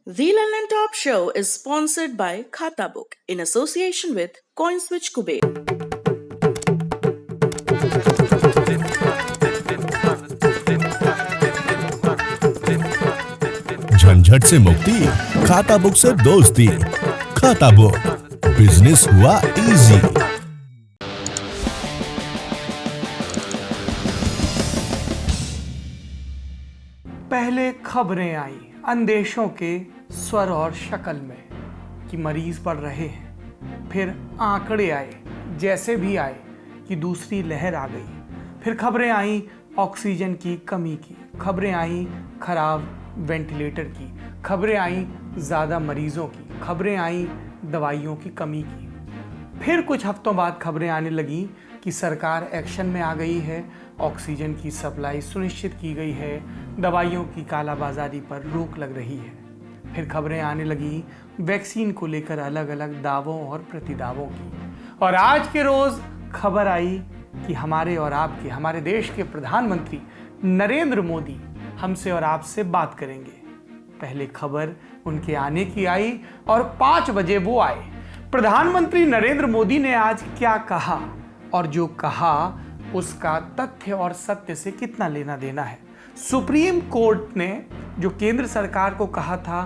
The London Top Show is sponsored by Khatabook in association with CoinSwitch Kuber. झंझट से मुक्ति, खाता book से दोस्ती। खाता बुक, बिजनेस हुआ इजी। पहले खबरें आई अंदेशों के स्वर और शक्ल में कि मरीज बढ़ रहे हैं। फिर आंकड़े आए जैसे भी आए कि दूसरी लहर आ गई। फिर खबरें आई ऑक्सीजन की कमी की, खबरें आई खराब वेंटिलेटर की, खबरें आई ज़्यादा मरीजों की, खबरें आई दवाइयों की कमी की। फिर कुछ हफ्तों बाद खबरें आने लगी कि सरकार एक्शन में आ गई है, ऑक्सीजन की सप्लाई सुनिश्चित की गई है, दवाइयों की कालाबाजारी पर रोक लग रही है। फिर खबरें आने लगी वैक्सीन को लेकर अलग अलग दावों और प्रतिदावों की। और आज के रोज खबर आई कि हमारे और आपके, हमारे देश के प्रधानमंत्री नरेंद्र मोदी हमसे और आपसे बात करेंगे। पहले खबर उनके आने की आई और 5 बजे वो आए। प्रधानमंत्री नरेंद्र मोदी ने आज क्या कहा और जो कहा उसका तथ्य और सत्य से कितना लेना देना है। सुप्रीम कोर्ट ने जो केंद्र सरकार को कहा था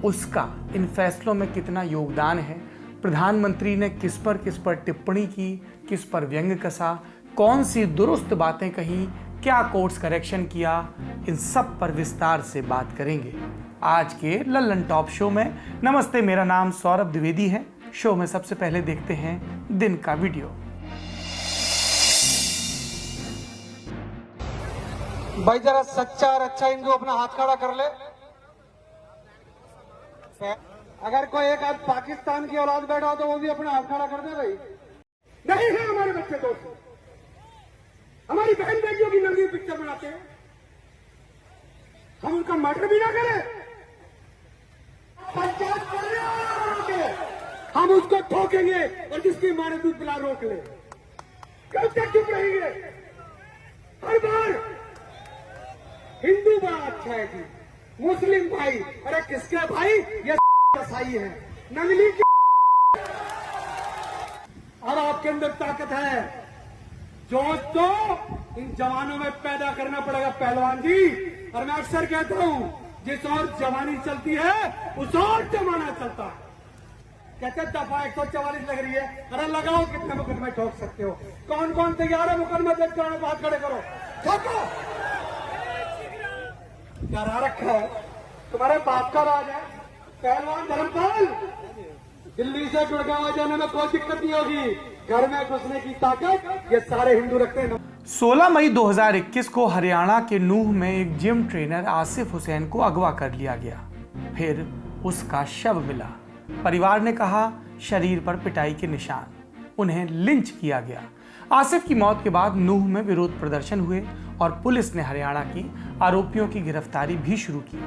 उसका इन फैसलों में कितना योगदान है। प्रधानमंत्री ने किस पर टिप्पणी की, किस पर व्यंग कसा, कौन सी दुरुस्त बातें कही, क्या कोर्स करेक्शन किया, इन सब पर विस्तार से बात करेंगे आज के लल्लन टॉप शो में। नमस्ते, मेरा नाम सौरभ द्विवेदी है। शो में सबसे पहले देखते हैं दिन का वीडियो। भाई जरा सच्चा और अच्छा हिंदू अपना हाथ खड़ा कर ले। अगर कोई एक आज पाकिस्तान की औलाद बैठा हो तो वो भी अपना हाथ खड़ा कर दे। भाई नहीं है हमारे बच्चे दोस्त, हमारी बहन बेटियों की नंगी पिक्चर बनाते हैं, हम उनका मर्डर भी ना करें, पंचायत कर रहे हैं, हम उसको ठोकेंगे और जिसकी मारे दूध पिला रोक ले। कब तक चुप रहेंगे? हर बार हिंदू बड़ा अच्छा है जी, मुस्लिम भाई, अरे किसके भाई? ये ईसाई है, नंगली की। और आपके अंदर ताकत है, जोश तो इन जवानों में पैदा करना पड़ेगा पहलवान जी। और मैं अक्सर कहता हूं जिस और जवानी चलती है उस और जमाना चलता है। कहते दफा 144 लग रही है, अरे लगाओ कितने मुकदमे ठोक सकते हो? कौन कौन तैयार है मुकदमा दर्ज कराने को? हाथ खड़े करो, ठोको। करा रखा है, तुम्हारे बाप का राज है। पहलवान धर्मपाल, दिल्ली से गुड़गांव जाने में कोई दिक्कत नहीं होगी, घर में घुसने की ताकत ये सारे हिंदू रखते हैं। 16 मई 2021 को हरियाणा के नूह में एक जिम ट्रेनर आसिफ हुसैन को अगवा कर लिया गया। फिर उसका शव मिला। परिवार ने कहा शरीर पर पिटाई के निशान, उन्हें लिंच किया गया। आसिफ की मौत के बाद नूह में विरोध प्रदर्शन हुए और पुलिस ने हरियाणा की आरोपियों की गिरफ्तारी भी शुरू की।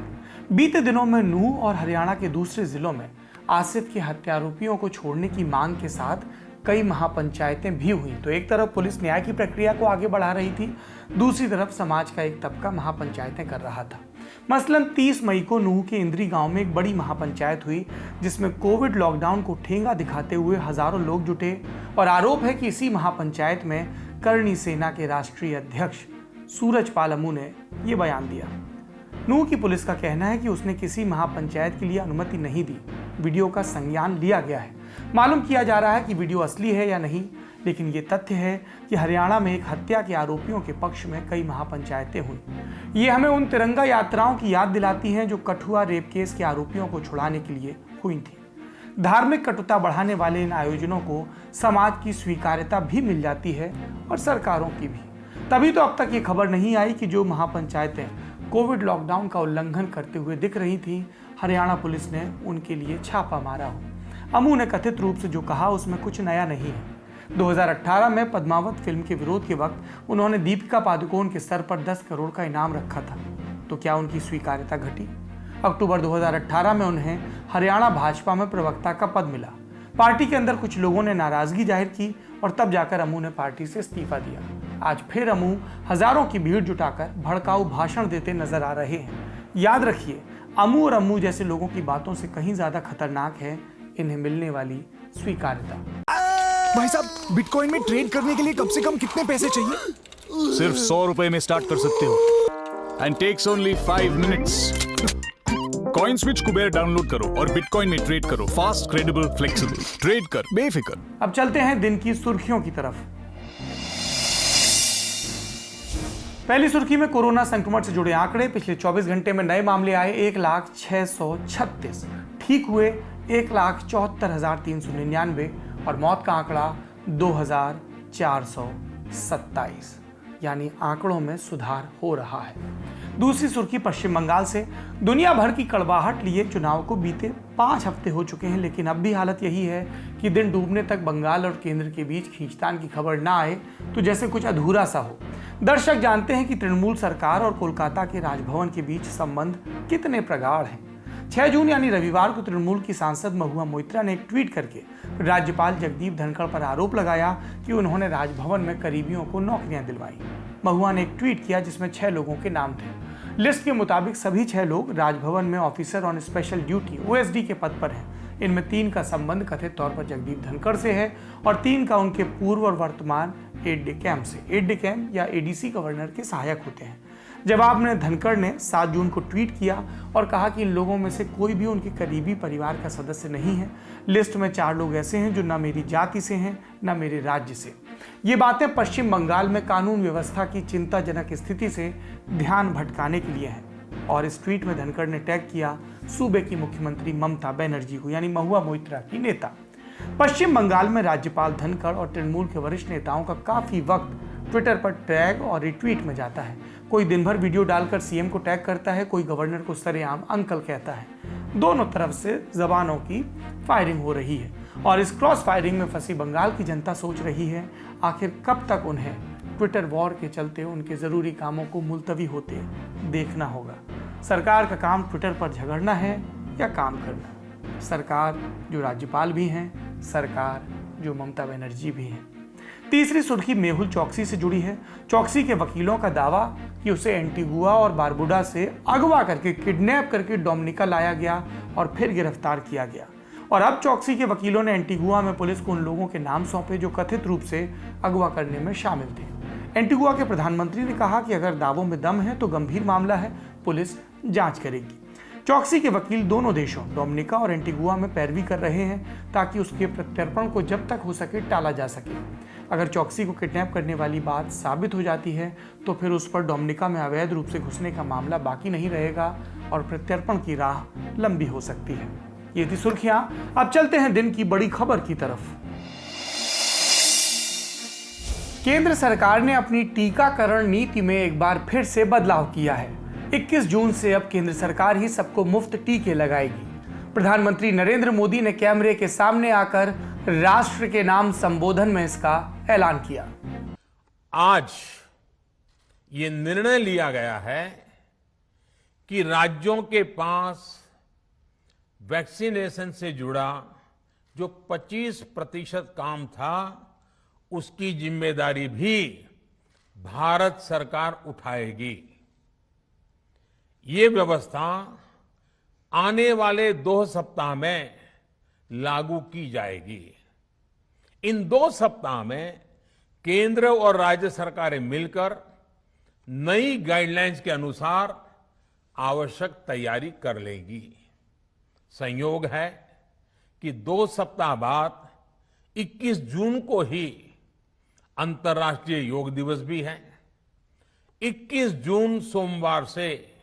बीते दिनों में नूह और हरियाणा के दूसरे जिलों में आसिफ के हत्यारोपियों को छोड़ने की मांग के साथ कई महापंचायतें भी हुई। तो एक तरफ पुलिस न्याय की प्रक्रिया को आगे बढ़ा रही थी, दूसरी तरफ समाज का एक तबका महापंचायतें कर रहा था। मसलन 30 मई को नूह के इंद्री गांव में एक बड़ी महापंचायत हुई जिसमें कोविड लॉकडाउन को ठेंगा दिखाते हुए हजारों लोग जुटे। और आरोप है कि इसी महापंचायत में करणी सेना के राष्ट्रीय अध्यक्ष सूरजपाल अमू ने यह बयान दिया। नूह की पुलिस का कहना है कि उसने किसी महापंचायत के लिए अनुमति नहीं दी, वीडियो का संज्ञान लिया गया है। मालूम किया जा रहा है कि वीडियो असली है या नहीं, लेकिन ये तथ्य है कि हरियाणा में एक हत्या के आरोपियों के पक्ष में कई महापंचायतें हुई। ये हमें उन तिरंगा यात्राओं की याद दिलाती हैं जो कठुआ रेप केस के आरोपियों को छुड़ाने के लिए हुई थी। धार्मिक कटुता बढ़ाने वाले इन आयोजनों को समाज की स्वीकार्यता भी मिल जाती है और सरकारों की भी। तभी तो अब तक ये खबर नहीं आई कि जो महापंचायतें कोविड लॉकडाउन का उल्लंघन करते हुए दिख रही थी, हरियाणा पुलिस ने उनके लिए छापा मारा हो। अमू ने कथित रूप से जो कहा उसमें कुछ नया नहीं है। 2018 में पद्मावत फिल्म के विरोध के वक्त उन्होंने दीपिका पादुकोण के सर पर 10 करोड़ का इनाम रखा था, तो क्या उनकी स्वीकार्यता घटी? अक्टूबर 2018 में उन्हें हरियाणा भाजपा में प्रवक्ता का पद मिला। पार्टी के अंदर कुछ लोगों ने नाराजगी जाहिर की और तब जाकर अमू ने पार्टी से इस्तीफा दिया। आज फिर अमू हजारों की भीड़ जुटाकर भड़काऊ भाषण देते नजर आ रहे हैं। याद रखिए, अमू और अम्मू जैसे लोगों की बातों से कहीं ज्यादा खतरनाक है इन्हें मिलने वाली स्वीकार्यता। भाई साहब, बिटकॉइन में ट्रेड करने के लिए कम से कम कितने पैसे चाहिए? सिर्फ 100 रुपए में स्टार्ट कर सकते हो and takes only 5 minutes. Coin switch Kuber download करो और बिटकॉइन में ट्रेड करो। Fast, credible, flexible. ट्रेड कर बेफिक्र। अब चलते हैं दिन की सुर्खियों की तरफ। पहली सुर्खी में कोरोना संक्रमण से जुड़े आंकड़े। पिछले 24 घंटे में नए मामले आए 1,0636, ठीक हुए 1,74,399 और मौत का आंकड़ा 2,427, यानी आंकड़ों में सुधार हो रहा है। दूसरी सुर्खी पश्चिम बंगाल से। दुनिया भर की कड़वाहट लिए चुनाव को बीते 5 हफ्ते हो चुके हैं, लेकिन अब भी हालत यही है कि दिन डूबने तक बंगाल और केंद्र के बीच खींचतान की खबर ना आए तो जैसे कुछ अधूरा सा हो। दर्शक जानते हैं कि तृणमूल सरकार और कोलकाता के राजभवन के बीच संबंध कितने प्रगाढ़ हैं। 6 जून यानी रविवार को तृणमूल की सांसद महुआ मोइत्रा ने एक ट्वीट करके राज्यपाल जगदीप धनखड़ पर आरोप लगाया कि उन्होंने राजभवन में करीबियों को नौकरियां दिलवाई। महुआ ने एक ट्वीट किया जिसमें 6 लोगों के नाम थे। लिस्ट के मुताबिक सभी 6 लोग राजभवन में officer on special duty OSD के पद पर हैं। इनमें 3 का संबंध कथित तौर पर जगदीप धनखड़ से है और 3 का उनके पूर्व और वर्तमान एड डे कैम्प से। एड डे कैम्प या ADC गवर्नर के सहायक होते हैं। जवाब में धनखड़ ने 7 जून को ट्वीट किया और कहा कि इन लोगों में से कोई भी उनके करीबी परिवार का सदस्य नहीं है। लिस्ट में 4 लोग ऐसे हैं जो न मेरी जाति से हैं न मेरे राज्य से। ये बातें पश्चिम बंगाल में कानून व्यवस्था की चिंताजनक स्थिति से ध्यान भटकाने के लिए हैं। और इस ट्वीट में धनखड़ ने टैग किया सूबे की मुख्यमंत्री ममता बनर्जी को, यानी महुआ मोइत्रा की नेता। पश्चिम बंगाल में राज्यपाल धनखड़ और तृणमूल के वरिष्ठ नेताओं का काफी वक्त ट्विटर पर टैग और रिट्वीट में जाता है। कोई दिन भर वीडियो डालकर CM को टैग करता है, कोई गवर्नर को सरेआम अंकल कहता है। दोनों तरफ से जबानों की फायरिंग हो रही है और इस क्रॉस फायरिंग में फंसी बंगाल की जनता सोच रही है आखिर कब तक उन्हें ट्विटर वॉर के चलते उनके जरूरी कामों को मुलतवी होते देखना होगा। सरकार का काम ट्विटर पर झगड़ना है या काम करना। सरकार जो राज्यपाल भी हैं, सरकार जो ममता बनर्जी भी हैं। तीसरी सुर्खी मेहुल चौकसी से जुड़ी है। चौकसी के वकीलों का दावा कि उसे एंटीगुआ और बारबुडा से अगवा करके किडनैप करके डोमिनिका लाया गया और फिर गिरफ्तार किया गया। और अब चौकसी के वकीलों ने एंटीगुआ में पुलिस को उन लोगों के नाम सौंपे जो कथित रूप से अगवा करने में शामिल थे। एंटीगुआ के प्रधानमंत्री ने कहा कि अगर दावों में दम है तो गंभीर मामला है, पुलिस जांच करेगी। चौकसी के वकील दोनों देशों डोमिनिका और एंटीगुआ में पैरवी कर रहे हैं ताकि उसके प्रत्यर्पण को जब तक हो सके टाला जा सके। अगर चौकसी को किडनैप करने वाली बात साबित हो जाती है तो फिर उस पर डोमिनिका में अवैध रूप से घुसने का मामला बाकी नहीं रहेगा और प्रत्यर्पण की राह लंबी हो सकती है। ये थी सुर्खियां। अब चलते हैं दिन की बड़ी खबर की तरफ। केंद्र सरकार ने अपनी टीकाकरण नीति में एक बार फिर से बदलाव किया है। 21 जून से अब केंद्र सरकार ही सबको मुफ्त टीके लगाएगी। प्रधानमंत्री नरेंद्र मोदी ने कैमरे के सामने आकर राष्ट्र के नाम संबोधन में इसका ऐलान किया। आज ये निर्णय लिया गया है कि राज्यों के पास वैक्सीनेशन से जुड़ा जो 25% काम था उसकी जिम्मेदारी भी भारत सरकार उठाएगी। ये व्यवस्था आने वाले 2 सप्ताह में लागू की जाएगी। इन 2 सप्ताह में केंद्र और राज्य सरकारें मिलकर नई गाइडलाइंस के अनुसार आवश्यक तैयारी कर लेंगी। संयोग है कि 2 सप्ताह बाद 21 जून को ही अंतर्राष्ट्रीय योग दिवस भी है। 21 जून सोमवार से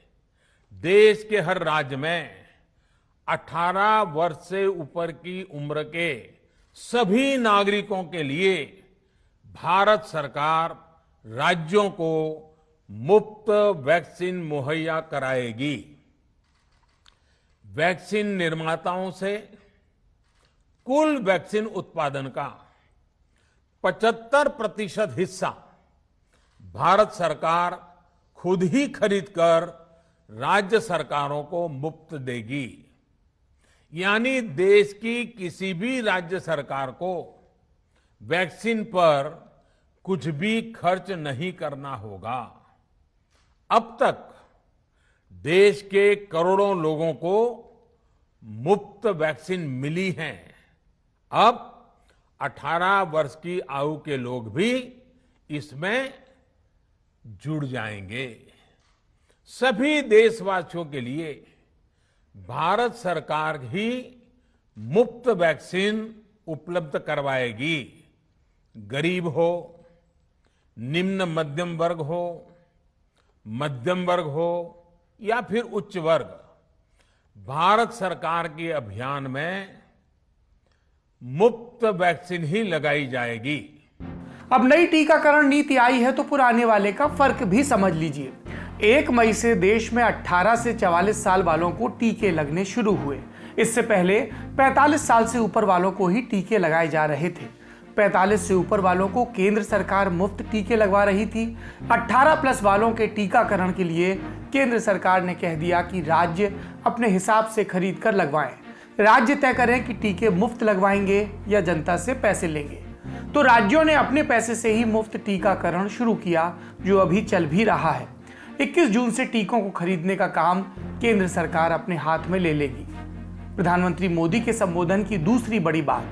देश के हर राज्य में 18 वर्ष से ऊपर की उम्र के सभी नागरिकों के लिए भारत सरकार राज्यों को मुफ्त वैक्सीन मुहैया कराएगी। वैक्सीन निर्माताओं से कुल वैक्सीन उत्पादन का 75% हिस्सा भारत सरकार खुद ही खरीदकर राज्य सरकारों को मुफ्त देगी। यानी देश की किसी भी राज्य सरकार को वैक्सीन पर कुछ भी खर्च नहीं करना होगा। अब तक देश के करोड़ों लोगों को मुफ्त वैक्सीन मिली है। अब 18 वर्ष की आयु के लोग भी इसमें जुड़ जाएंगे। सभी देशवासियों के लिए भारत सरकार ही मुफ्त वैक्सीन उपलब्ध करवाएगी। गरीब हो, निम्न मध्यम वर्ग हो, मध्यम वर्ग हो या फिर उच्च वर्ग, भारत सरकार के अभियान में मुफ्त वैक्सीन ही लगाई जाएगी। अब नई टीकाकरण नीति आई है तो पुराने वाले का फर्क भी समझ लीजिए। 1 मई से देश में 18 से 44 साल वालों को टीके लगने शुरू हुए। इससे पहले 45 साल से ऊपर वालों को ही टीके लगाए जा रहे थे। 45 से ऊपर वालों को केंद्र सरकार मुफ्त टीके लगवा रही थी। 18 प्लस वालों के टीकाकरण के लिए केंद्र सरकार ने कह दिया कि राज्य अपने हिसाब से खरीद कर लगवाएं। राज्य तय करें कि टीके मुफ्त लगवाएंगे या जनता से पैसे लेंगे। तो राज्यों ने अपने पैसे से ही मुफ्त टीकाकरण शुरू किया, जो अभी चल भी रहा है। 21 जून से टीकों को खरीदने का काम केंद्र सरकार अपने हाथ में ले लेगी। प्रधानमंत्री मोदी के संबोधन की दूसरी बड़ी बात,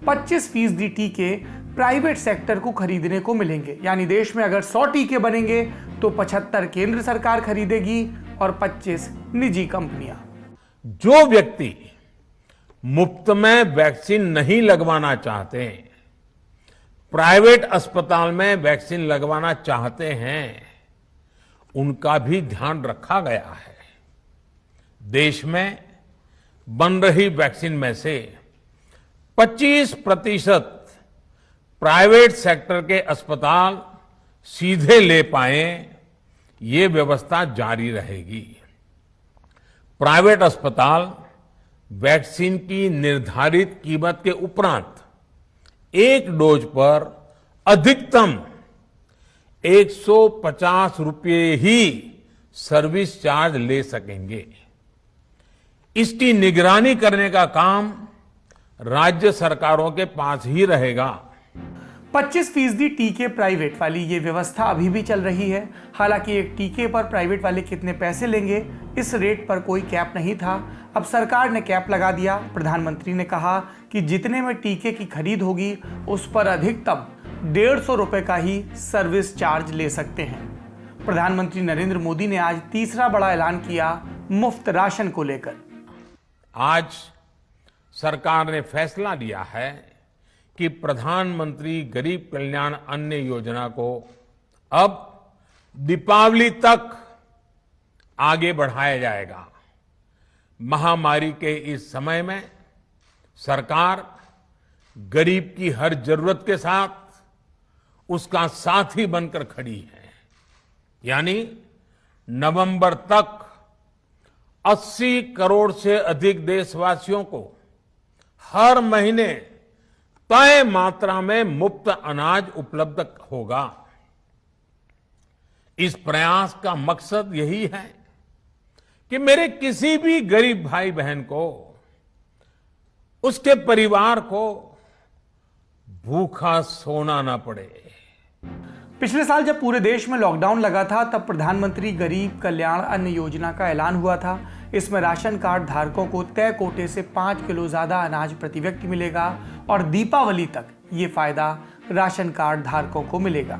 25% टीके प्राइवेट सेक्टर को खरीदने को मिलेंगे। यानी देश में अगर 100 टीके बनेंगे तो 75 केंद्र सरकार खरीदेगी और 25 निजी कंपनियां। जो व्यक्ति मुफ्त में वैक्सीन नहीं लगवाना चाहते, प्राइवेट अस्पताल में वैक्सीन लगवाना चाहते हैं, उनका भी ध्यान रखा गया है। देश में बन रही वैक्सीन में से 25% प्राइवेट सेक्टर के अस्पताल सीधे ले पाए, ये व्यवस्था जारी रहेगी। प्राइवेट अस्पताल वैक्सीन की निर्धारित कीमत के उपरांत एक डोज पर अधिकतम 150 रुपये ही सर्विस चार्ज ले सकेंगे। इसकी निगरानी करने का काम राज्य सरकारों के पास ही रहेगा। 25% टीके प्राइवेट वाली ये व्यवस्था अभी भी चल रही है। हालांकि एक टीके पर प्राइवेट वाले कितने पैसे लेंगे, इस रेट पर कोई कैप नहीं था। अब सरकार ने कैप लगा दिया। प्रधानमंत्री ने कहा कि जितने में टीके की खरीद होगी उस पर अधिकतम 150 रुपए का ही सर्विस चार्ज ले सकते हैं। प्रधानमंत्री नरेंद्र मोदी ने आज तीसरा बड़ा ऐलान किया मुफ्त राशन को लेकर। आज सरकार ने फैसला लिया है कि प्रधानमंत्री गरीब कल्याण अन्न योजना को अब दीपावली तक आगे बढ़ाया जाएगा। महामारी के इस समय में सरकार गरीब की हर जरूरत के साथ उसका साथी बनकर खड़ी है। यानी नवंबर तक 80 करोड़ से अधिक देशवासियों को हर महीने तय मात्रा में मुफ्त अनाज उपलब्ध होगा। इस प्रयास का मकसद यही है कि मेरे किसी भी गरीब भाई बहन को, उसके परिवार को भूखा सोना ना पड़े। पिछले साल जब पूरे देश में लॉकडाउन लगा था, तब प्रधानमंत्री गरीब कल्याण अन्न योजना का ऐलान हुआ था। इसमें राशन कार्ड धारकों को तय कोटे से 5 किलो ज्यादा अनाज प्रति व्यक्ति मिलेगा और दीपावली तक ये फायदा राशन कार्ड धारकों को मिलेगा।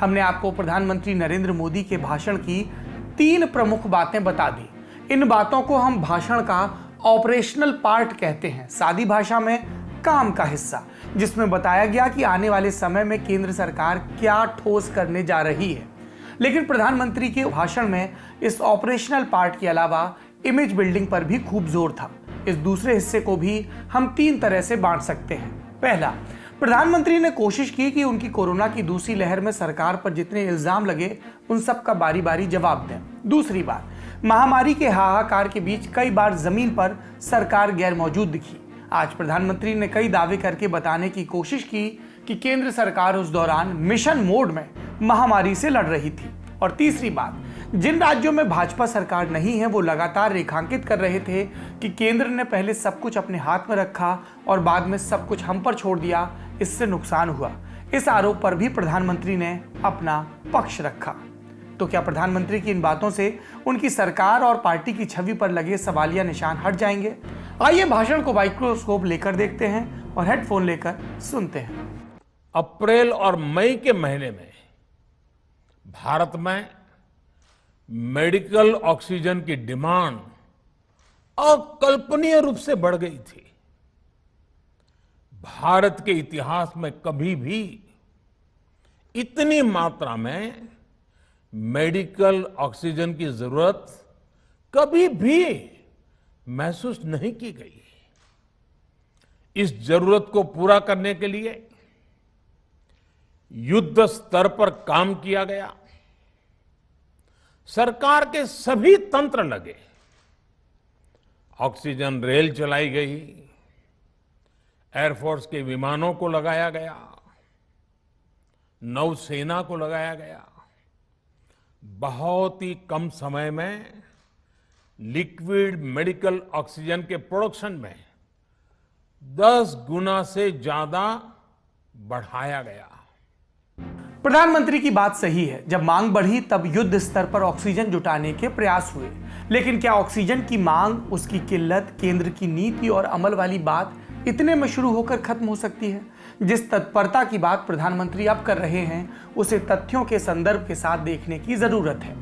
हमने आपको प्रधानमंत्री नरेंद्र मोदी के भाषण की 3 प्रमुख बातें बता दी। इन बातों को हम भाषण का ऑपरेशनल पार्ट कहते हैं, सादी भाषा में काम का हिस्सा, जिसमें बताया गया कि आने वाले समय में केंद्र सरकार क्या ठोस करने जा रही है। लेकिन प्रधानमंत्री के भाषण में इस ऑपरेशनल पार्ट के अलावा इमेज बिल्डिंग पर भी खूब जोर था। इस दूसरे हिस्से को भी हम 3 तरह से बांट सकते हैं। पहला, प्रधानमंत्री ने कोशिश की कि उनकी कोरोना की दूसरी लहर में सरकार पर जितने इल्जाम लगे उन सब का बारी बारी जवाब दें। दूसरी बात, महामारी के हाहाकार के बीच कई बार जमीन पर सरकार गैर मौजूद दिखी। आज प्रधानमंत्री ने कई दावे करके बताने की कोशिश की कि केंद्र सरकार उस दौरान मिशन मोड में महामारी से लड़ रही थी। और तीसरी बात, जिन राज्यों में भाजपा सरकार नहीं है वो लगातार रेखांकित कर रहे थे कि केंद्र ने पहले सब कुछ अपने हाथ में रखा और बाद में सब कुछ हम पर छोड़ दिया, इससे नुकसान हुआ। इस आरोप पर भी प्रधानमंत्री ने अपना पक्ष रखा। तो क्या प्रधानमंत्री की इन बातों से उनकी सरकार और पार्टी की छवि पर लगे सवालिया निशान हट जाएंगे? आइए भाषण को माइक्रोस्कोप लेकर देखते हैं और हेडफोन लेकर सुनते हैं। अप्रैल और मई के महीने में भारत में मेडिकल ऑक्सीजन की डिमांड अकल्पनीय रूप से बढ़ गई थी। भारत के इतिहास में कभी भी इतनी मात्रा में मेडिकल ऑक्सीजन की जरूरत कभी भी महसूस नहीं की गई। इस जरूरत को पूरा करने के लिए युद्ध स्तर पर काम किया गया। सरकार के सभी तंत्र लगे। ऑक्सीजन रेल चलाई गई, एयरफोर्स के विमानों को लगाया गया, नौसेना को लगाया गया। बहुत ही कम समय में लिक्विड मेडिकल ऑक्सीजन के प्रोडक्शन में 10 गुना से ज्यादा बढ़ाया गया। प्रधानमंत्री की बात सही है, जब मांग बढ़ी तब युद्ध स्तर पर ऑक्सीजन जुटाने के प्रयास हुए। लेकिन क्या ऑक्सीजन की मांग, उसकी किल्लत, केंद्र की नीति और अमल वाली बात इतने में शुरू होकर खत्म हो सकती है? जिस तत्परता की बात प्रधानमंत्री अब कर रहे हैं, उसे तथ्यों के संदर्भ के साथ देखने की जरूरत है।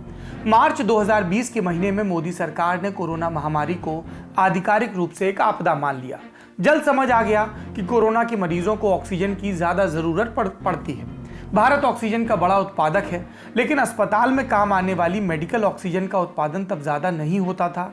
मार्च 2020 के महीने में मोदी सरकार ने कोरोना महामारी को आधिकारिक रूप से एक आपदा मान लिया। जल्द समझ आ गया कि कोरोना के मरीजों को ऑक्सीजन की ज्यादा जरूरत पड़ती है। भारत ऑक्सीजन का बड़ा उत्पादक है, लेकिन अस्पताल में काम आने वाली मेडिकल ऑक्सीजन का उत्पादन तब ज्यादा नहीं होता था।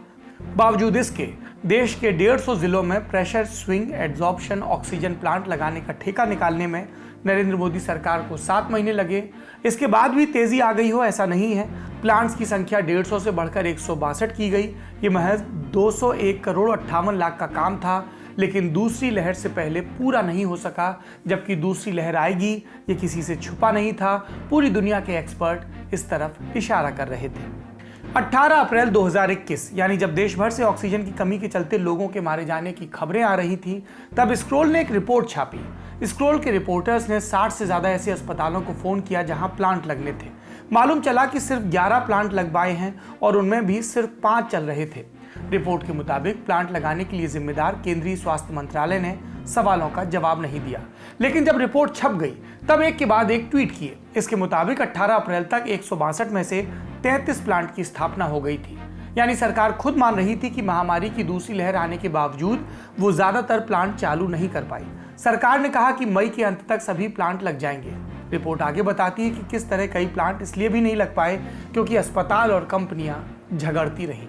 बावजूद इसके देश के 150 जिलों में pressure swing adsorption oxygen plant लगाने का ठेका निकालने में नरेंद्र मोदी सरकार को 7 महीने लगे। इसके बाद भी तेजी आ गई हो ऐसा नहीं है। प्लांट्स की संख्या 150 से बढ़कर 162 की गई। ये महज 201 करोड़ 58 लाख का काम था, लेकिन दूसरी लहर से पहले पूरा नहीं हो सका। जबकि दूसरी लहर आएगी ये किसी से छुपा नहीं था। पूरी दुनिया के एक्सपर्ट इस तरफ इशारा कर रहे थे। 18 अप्रैल 2021 यानी जब देश भर से ऑक्सीजन की कमी के चलते लोगों के मारे जाने की खबरें आ रही थी, तब स्क्रोल ने एक रिपोर्ट छापी। स्क्रोल के रिपोर्टर्स ने 60 से ज्यादा ऐसे अस्पतालों को फोन किया जहां प्लांट लगने थे। मालूम चला कि सिर्फ 11 प्लांट लगवाए हैं और उनमें भी सिर्फ 5 चल रहे थे। रिपोर्ट के मुताबिक प्लांट लगाने के लिए जिम्मेदार केंद्रीय स्वास्थ्य मंत्रालय ने सवालों का जवाब नहीं दिया। लेकिन जब रिपोर्ट छप गई तब एक के बाद एक ट्वीट किए। इसके मुताबिक 18 अप्रैल तक 162 में से 33 प्लांट की स्थापना हो गई थी। यानी सरकार खुद मान रही थी कि महामारी की दूसरी लहर आने के बावजूद वो ज्यादातर प्लांट चालू नहीं कर पाई। सरकार ने कहा कि मई के अंत तक सभी प्लांट लग जाएंगे। रिपोर्ट आगे बताती है कि किस तरह कई प्लांट इसलिए भी नहीं लग पाए क्योंकि अस्पताल और कंपनियां झगड़ती रहीं।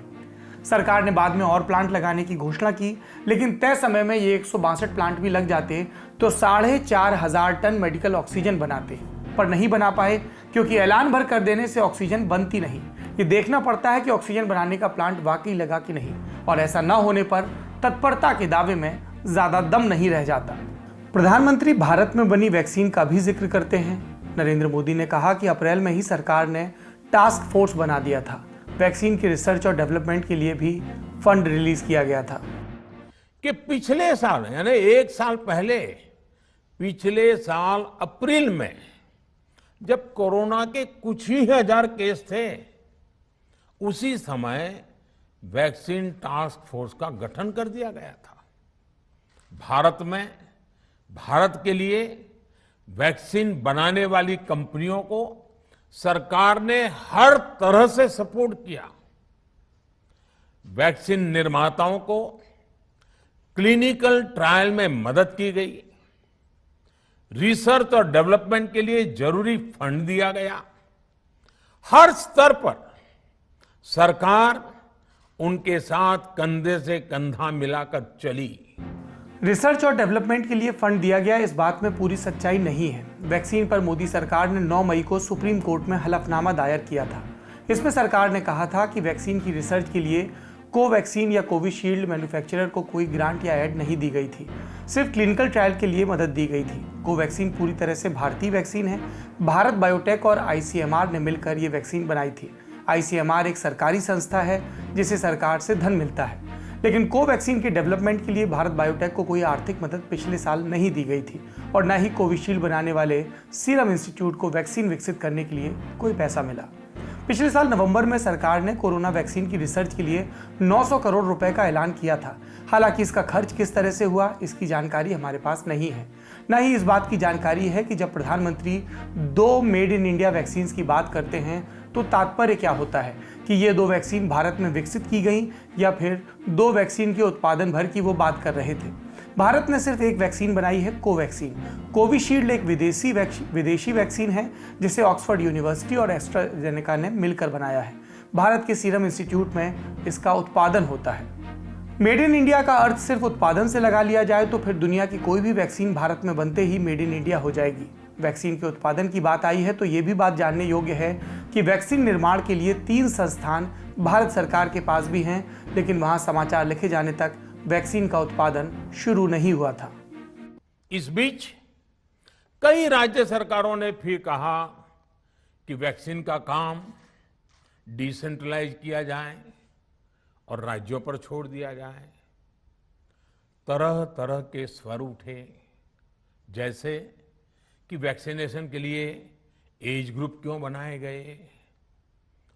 सरकार ने बाद में और प्लांट लगाने की घोषणा की, लेकिन तय समय में ये 162 प्लांट भी लग जाते तो 4,500 टन मेडिकल ऑक्सीजन बनाते, पर नहीं बना पाए क्योंकि ऐलान भर कर देने से ऑक्सीजन बनती नहीं। ये देखना पड़ता है कि ऑक्सीजन बनाने का प्लांट वाकई लगा कि नहीं, और ऐसा न होने पर तत्परता के दावे में ज्यादा दम नहीं रह जाता। प्रधानमंत्री भारत में बनी वैक्सीन का भी जिक्र करते हैं। नरेंद्र मोदी ने कहा कि अप्रैल में ही सरकार ने टास्क फोर्स बना दिया था। वैक्सीन की रिसर्च और डेवलपमेंट के लिए भी फंड रिलीज किया गया था। कि पिछले साल यानी 1 साल पहले, पिछले साल अप्रैल में जब कोरोना के कुछ ही हजार केस थे, उसी समय वैक्सीन टास्क फोर्स का गठन कर दिया गया था। भारत के लिए वैक्सीन बनाने वाली कंपनियों को सरकार ने हर तरह से सपोर्ट किया। वैक्सीन निर्माताओं को क्लिनिकल ट्रायल में मदद की गई। रिसर्च और डेवलपमेंट के लिए जरूरी फंड दिया गया। हर स्तर पर सरकार उनके साथ कंधे से कंधा मिलाकर चली। रिसर्च और डेवलपमेंट के लिए फंड दिया गया, इस बात में पूरी सच्चाई नहीं है। वैक्सीन पर मोदी सरकार ने 9 मई को सुप्रीम कोर्ट में हलफनामा दायर किया था। इसमें सरकार ने कहा था कि वैक्सीन की रिसर्च के लिए कोवैक्सीन या कोविशील्ड मैन्युफैक्चरर को कोई ग्रांट या ऐड नहीं दी गई थी, सिर्फ क्लिनिकल ट्रायल के लिए मदद दी गई थी। कोवैक्सीन पूरी तरह से भारतीय वैक्सीन है। भारत बायोटेक और आईसीएमआर ने मिलकर ये वैक्सीन बनाई थी। आईसीएमआर एक सरकारी संस्था है जिसे सरकार से धन मिलता है, लेकिन कोवैक्सीन के डेवलपमेंट के लिए भारत बायोटेक को कोई आर्थिक मदद पिछले साल नहीं दी गई थी और न ही कोविशील्ड बनाने वाले सीरम इंस्टीट्यूट को वैक्सीन विकसित करने के लिए कोई पैसा मिला। पिछले साल नवंबर में सरकार ने कोरोना वैक्सीन की रिसर्च के लिए 900 करोड़ रुपए का ऐलान किया था। हालांकि इसका खर्च किस तरह से हुआ, इसकी जानकारी हमारे पास नहीं है। न ही इस बात की जानकारी है कि जब प्रधानमंत्री 2 मेड इन इंडिया वैक्सीन की बात करते हैं तो तात्पर्य क्या होता है कि ये 2 वैक्सीन भारत में विकसित की गई या फिर 2 वैक्सीन के उत्पादन भर की वो बात कर रहे थे। भारत ने सिर्फ एक वैक्सीन बनाई है, कोवैक्सीन। कोविशील्ड एक विदेशी वैक्सीन है जिसे ऑक्सफोर्ड यूनिवर्सिटी और एस्ट्राजेनेका ने मिलकर बनाया है। भारत के सीरम इंस्टीट्यूट में इसका उत्पादन होता है। मेड इन इंडिया का अर्थ सिर्फ उत्पादन से लगा लिया जाए तो फिर दुनिया की कोई भी वैक्सीन भारत में बनते ही मेड इन इंडिया हो जाएगी। वैक्सीन के उत्पादन की बात आई है तो ये भी बात जानने योग्य है कि वैक्सीन निर्माण के लिए 3 संस्थान भारत सरकार के पास भी हैं, लेकिन वहां समाचार लिखे जाने तक वैक्सीन का उत्पादन शुरू नहीं हुआ था। इस बीच कई राज्य सरकारों ने फिर कहा कि वैक्सीन का काम डिसेंट्रलाइज किया जाए और राज्यों पर छोड़ दिया जाए। तरह तरह के स्वर उठे, जैसे कि वैक्सीनेशन के लिए एज ग्रुप क्यों बनाए गए।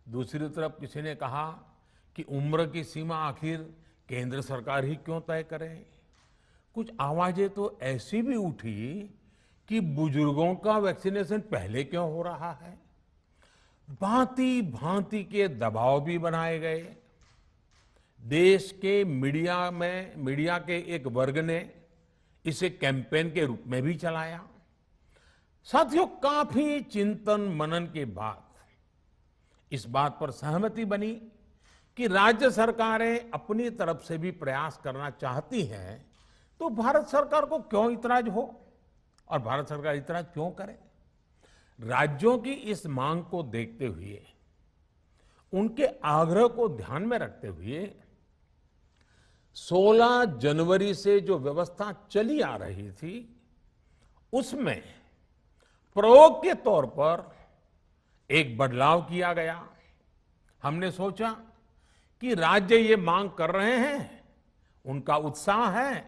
दूसरी तरफ किसी ने कहा कि उम्र की सीमा आखिर केंद्र सरकार ही क्यों तय करे। कुछ आवाजें तो ऐसी भी उठी कि बुजुर्गों का वैक्सीनेशन पहले क्यों हो रहा है। भांति भांति के दबाव भी बनाए गए। देश के मीडिया के एक वर्ग ने इसे कैंपेन के रूप में भी चलाया। साथियों, काफी चिंतन मनन के बाद इस बात पर सहमति बनी कि राज्य सरकारें अपनी तरफ से भी प्रयास करना चाहती हैं, तो भारत सरकार को क्यों इतराज हो और भारत सरकार इतराज क्यों करे। राज्यों की इस मांग को देखते हुए, उनके आग्रह को ध्यान में रखते हुए 16 जनवरी से जो व्यवस्था चली आ रही थी, उसमें प्रयोग के तौर पर एक बदलाव किया गया। हमने सोचा कि राज्य ये मांग कर रहे हैं, उनका उत्साह है,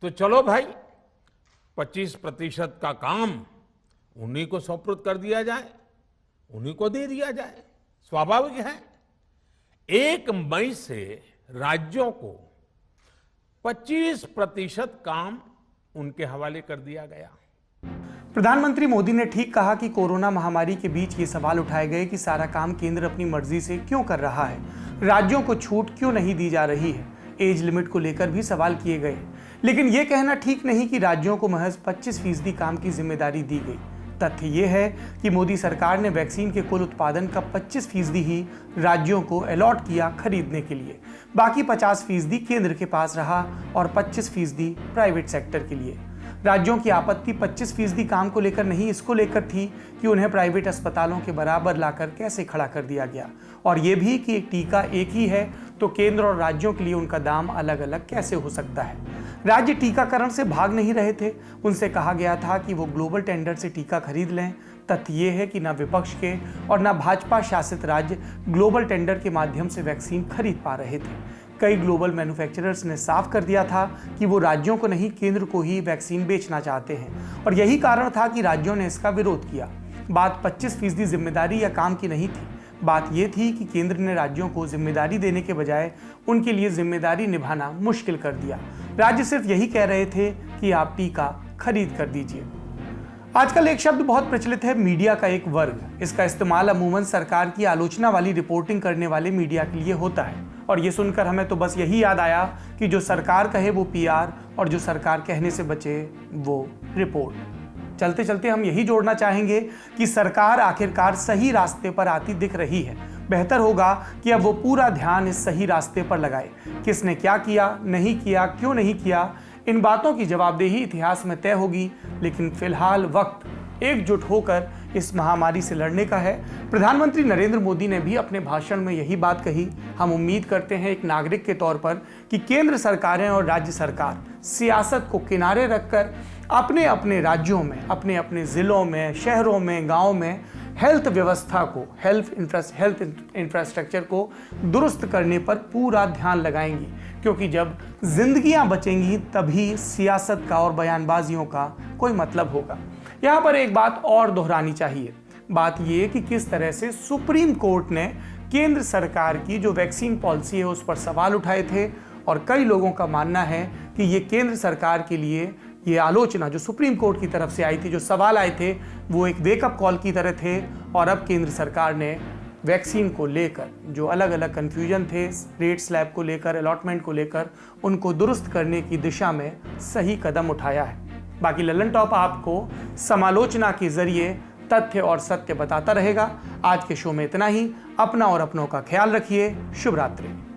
तो चलो भाई 25% का काम उन्हीं को सुपुर्द कर दिया जाए, उन्हीं को दे दिया जाए। स्वाभाविक है 1 मई से राज्यों को 25% काम उनके हवाले कर दिया गया। प्रधानमंत्री मोदी ने ठीक कहा कि कोरोना महामारी के बीच ये सवाल उठाए गए कि सारा काम केंद्र अपनी मर्जी से क्यों कर रहा है, राज्यों को छूट क्यों नहीं दी जा रही है। एज लिमिट को लेकर भी सवाल किए गए, लेकिन यह कहना ठीक नहीं कि राज्यों को महज 25% काम की जिम्मेदारी दी गई। तथ्य यह है कि मोदी सरकार ने वैक्सीन के कुल उत्पादन का 25% ही राज्यों को अलॉट किया खरीदने के लिए। बाकी 50% केंद्र के पास रहा और 25% प्राइवेट सेक्टर के लिए। राज्यों की आपत्ति 25% काम को लेकर नहीं, इसको लेकर थी कि उन्हें प्राइवेट अस्पतालों के बराबर लाकर कैसे खड़ा कर दिया गया, और ये भी कि एक टीका एक ही है तो केंद्र और राज्यों के लिए उनका दाम अलग अलग कैसे हो सकता है। राज्य टीकाकरण से भाग नहीं रहे थे, उनसे कहा गया था कि वो ग्लोबल टेंडर से टीका खरीद लें। तथ्य ये है कि न विपक्ष के और न भाजपा शासित राज्य ग्लोबल टेंडर के माध्यम से वैक्सीन खरीद पा रहे थे। कई ग्लोबल मैन्युफैक्चरर्स ने साफ कर दिया था कि वो राज्यों को नहीं, केंद्र को ही वैक्सीन बेचना चाहते हैं, और यही कारण था कि राज्यों ने इसका विरोध किया। बात 25% जिम्मेदारी या काम की नहीं थी, बात यह थी कि केंद्र ने राज्यों को जिम्मेदारी देने के बजाय उनके लिए जिम्मेदारी निभाना मुश्किल कर दिया। राज्य सिर्फ यही कह रहे थे कि आप टीका खरीद कर दीजिए। आजकल एक शब्द बहुत प्रचलित है, मीडिया का एक वर्ग। इसका इस्तेमाल अमूमन सरकार की आलोचना वाली रिपोर्टिंग करने वाले मीडिया के लिए होता है, और ये सुनकर हमें तो बस यही याद आया कि जो सरकार कहे वो पीआर और जो सरकार कहने से बचे वो रिपोर्ट। चलते चलते हम यही जोड़ना चाहेंगे कि सरकार आखिरकार सही रास्ते पर आती दिख रही है। बेहतर होगा कि अब वो पूरा ध्यान इस सही रास्ते पर लगाए। किसने क्या किया, नहीं किया, क्यों नहीं किया, इन बातों की जवाबदेही इतिहास में तय होगी, लेकिन फिलहाल वक्त एकजुट होकर इस महामारी से लड़ने का है। प्रधानमंत्री नरेंद्र मोदी ने भी अपने भाषण में यही बात कही। हम उम्मीद करते हैं एक नागरिक के तौर पर कि केंद्र सरकारें और राज्य सरकार सियासत को किनारे रखकर अपने अपने राज्यों में, अपने अपने जिलों में, शहरों में, गाँव में हेल्थ व्यवस्था को, हेल्थ इंफ्रास्ट्रक्चर को दुरुस्त करने पर पूरा ध्यान लगाएंगी, क्योंकि जब जिंदगियां बचेंगी तभी सियासत का और बयानबाजियों का कोई मतलब होगा। यहाँ पर एक बात और दोहरानी चाहिए। बात ये कि किस तरह से सुप्रीम कोर्ट ने केंद्र सरकार की जो वैक्सीन पॉलिसी है उस पर सवाल उठाए थे, और कई लोगों का मानना है कि ये केंद्र सरकार के लिए ये आलोचना जो सुप्रीम कोर्ट की तरफ से आई थी, जो सवाल आए थे, वो एक वेकअप कॉल की तरह थे। और अब केंद्र सरकार ने वैक्सीन को लेकर जो अलग अलग कन्फ्यूजन थे, रेट स्लैब को लेकर, अलॉटमेंट को लेकर, उनको दुरुस्त करने की दिशा में सही कदम उठाया है। बाकी लल्लन टॉप आपको समालोचना के जरिए तथ्य और सत्य बताता रहेगा। आज के शो में इतना ही। अपना और अपनों का ख्याल रखिए। शुभ रात्रि।